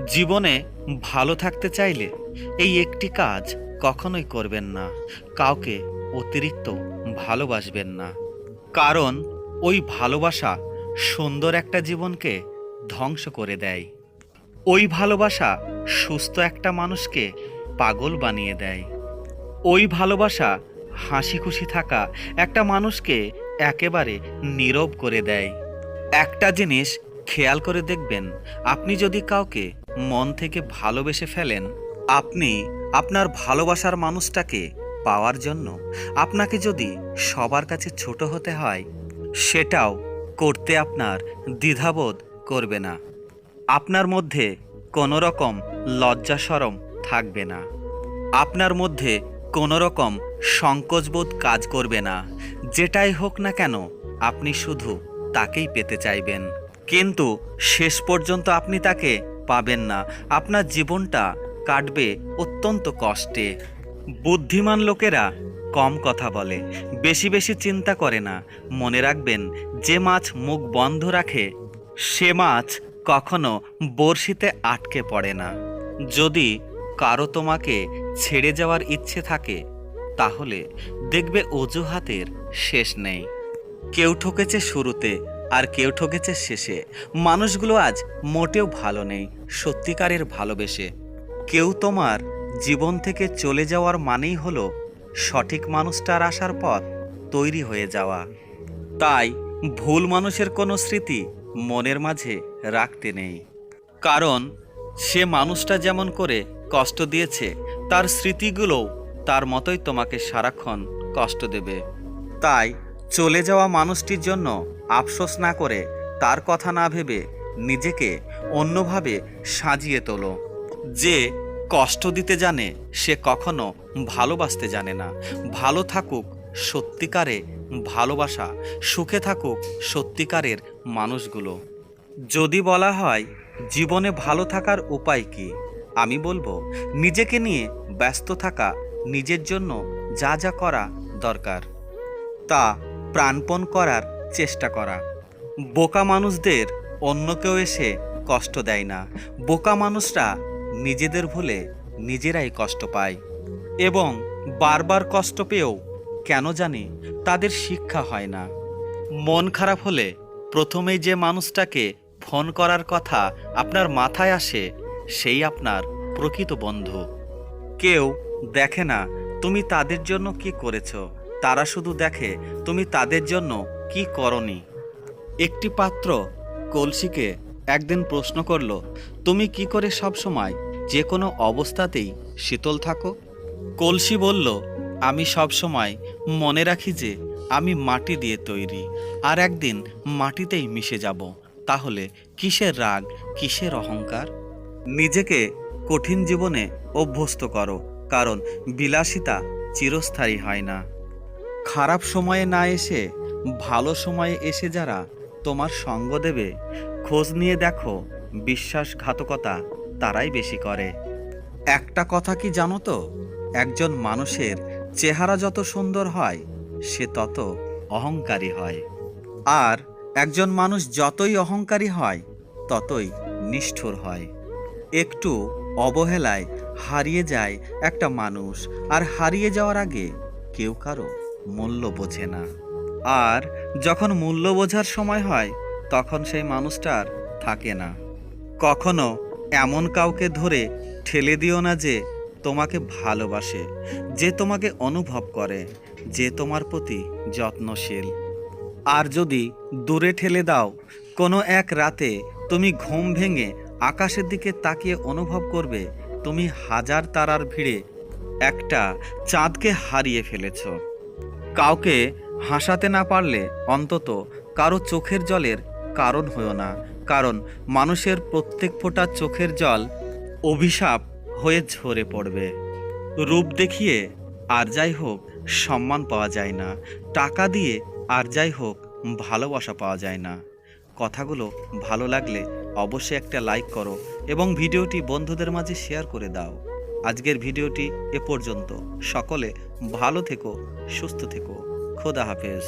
জীবনে ভালো থাকতে চাইলে এই একটি কাজ কখনোই করবেন না। কাউকে অতিরিক্ত ভালোবাসবেন না। কারণ ওই ভালোবাসা সুন্দর একটা জীবনকে ধ্বংস করে দেয়। ওই ভালোবাসা সুস্থ একটা মানুষকে পাগল বানিয়ে দেয়। ওই ভালোবাসা হাসি খুশি থাকা একটা মানুষকে একেবারে নীরব করে দেয়। একটা জিনিস খেয়াল করে দেখবেন, আপনি যদি কাউকে মন থেকে ভালোবেসে ফেলেন, আপনি আপনার ভালোবাসার মানুষটাকে পাওয়ার জন্য আপনাকে যদি সবার কাছে ছোট হতে হয়, সেটাও করতে আপনার দ্বিধাবোধ করবে না। আপনার মধ্যে কোনো রকম লজ্জা শরম থাকবে না। আপনার মধ্যে কোনো রকম সংকোচবোধ কাজ করবে না। যেটাই হোক না কেন আপনি শুধু তাকেই পেতে চাইবেন, কিন্তু শেষ পর্যন্ত আপনি তাকে পাবেন না। আপনার জীবনটা কাটবে অত্যন্ত কষ্টে। বুদ্ধিমান লোকেরা কম কথা বলে, বেশি বেশি চিন্তা করে না। মনে রাখবেন, যে মাছ মুখ বন্ধ রাখে সে মাছ কখনো বড়শিতে আটকে পড়ে না। যদি কারো তোমাকে ছেড়ে যাওয়ার ইচ্ছে থাকে, তাহলে দেখবে অজুহাতের শেষ নেই। কেউ ঠকেছে শুরুতে আর কেউ ঠকেছে শেষে। মানুষগুলো আজ মোটেও ভালো নেই সত্যিকারের ভালোবেসে। কেউ তোমার জীবন থেকে চলে যাওয়ার মানেই হলো সঠিক মানুষটার আসার পথ তৈরি হয়ে যাওয়া। তাই ভুল মানুষের কোনো স্মৃতি মনের মাঝে রাখতে নেই। কারণ সে মানুষটা যেমন করে কষ্ট দিয়েছে, তার স্মৃতিগুলোও তার মতোই তোমাকে সারাক্ষণ কষ্ট দেবে। তাই চলে যাওয়া মানুষটির জন্য আফসোস না করে, তার কথা না ভেবে নিজেকে অন্যভাবে সাজিয়ে তোলো। যে কষ্ট দিতে জানে সে কখনো ভালোবাসতে জানে না। ভালো থাকুক সত্যিকারে ভালোবাসা, সুখে থাকুক সত্যিকারের মানুষগুলো। যদি বলা হয় জীবনে ভালো থাকার উপায় কি, আমি বলবো নিজেকে নিয়ে ব্যস্ত থাকা, নিজের জন্য যা যা করা দরকার তা প্রাণপণ করার চেষ্টা করা। বোকা মানুষদের অন্য কেউ এসে কষ্ট দেয় না। বোকা মানুষরা নিজেদের ভুলে নিজেরাই কষ্ট পায়, এবং বারবার কষ্ট পেয়েও কেন জানি তাদের শিক্ষা হয় না। মন খারাপ হলে প্রথমেই যে মানুষটাকে ফোন করার কথা আপনার মাথায় আসে, সেই আপনার প্রকৃত বন্ধু। কেউ দেখে না তুমি তাদের জন্য কি করেছো, তারা শুধু দেখে তুমি তাদের জন্য কি করনি। একটি পাত্র কলসিকে একদিন প্রশ্ন করল, তুমি কি করে সব সময় যে কোনো অবস্থাতেই শীতল থাকো? কলসি বলল, আমি সব সময় মনে রাখি যে আমি মাটি দিয়ে তৈরি, আর একদিন মাটিতেই মিশে যাব। তাহলে কিসের রাগ, কিসের অহংকার? নিজেকে কঠিন জীবনে অভ্যস্ত করো, কারণ বিলাসিতা চিরস্থায়ী হয় না। খারাপ সময়ে না এসে ভালো সময়ে এসে যারা তোমার সঙ্গ দেবে, খোঁজ নিয়ে দেখো বিশ্বাসঘাতকতা তারাই বেশি করে। একটা কথা কি জানো তো, একজন মানুষের চেহারা যত সুন্দর হয় সে তত অহংকারী হয়, আর একজন মানুষ যতই অহংকারী হয় ততই নিষ্ঠুর হয়। একটু অবহেলায় হারিয়ে যায় একটা মানুষ, আর হারিয়ে যাওয়ার আগে কেউ কারো মূল্য বোঝে না। আর যখন মূল্য বোঝার সময় হয়, তখন সেই মানুষটার থাকে না। কখনো এমন কাউকে ধরে ঠেলে দিও না যে তোমাকে ভালোবাসে, যে তোমাকে অনুভব করে, যে তোমার প্রতি যত্নশীল। আর যদি দূরে ঠেলে দাও, কোনো এক রাতে তুমি ঘুম ভেঙে আকাশের দিকে তাকিয়ে অনুভব করবে তুমি হাজার তারার ভিড়ে একটা চাঁদকে হারিয়ে ফেলেছ। কাউকে হাসাতে না পারলে অন্তত কারো চোখের জলের কারণ হয়ো না, কারণ মানুষের প্রত্যেক ফোঁটা চোখের জল অভিশাপ হয়ে ঝরে পড়বে। রূপ দেখিয়ে আর যাই হোক সম্মান পাওয়া যায় না, টাকা দিয়ে আর যাই হোক ভালোবাসা পাওয়া যায় না। কথাগুলো ভালো লাগলে অবশ্যই একটা লাইক করো এবং ভিডিওটি বন্ধুদের মাঝে শেয়ার করে দাও। আজকের ভিডিওটি এ পর্যন্ত। সকলে ভালো থেকো, সুস্থ থেকো। খোদা হাফেজ।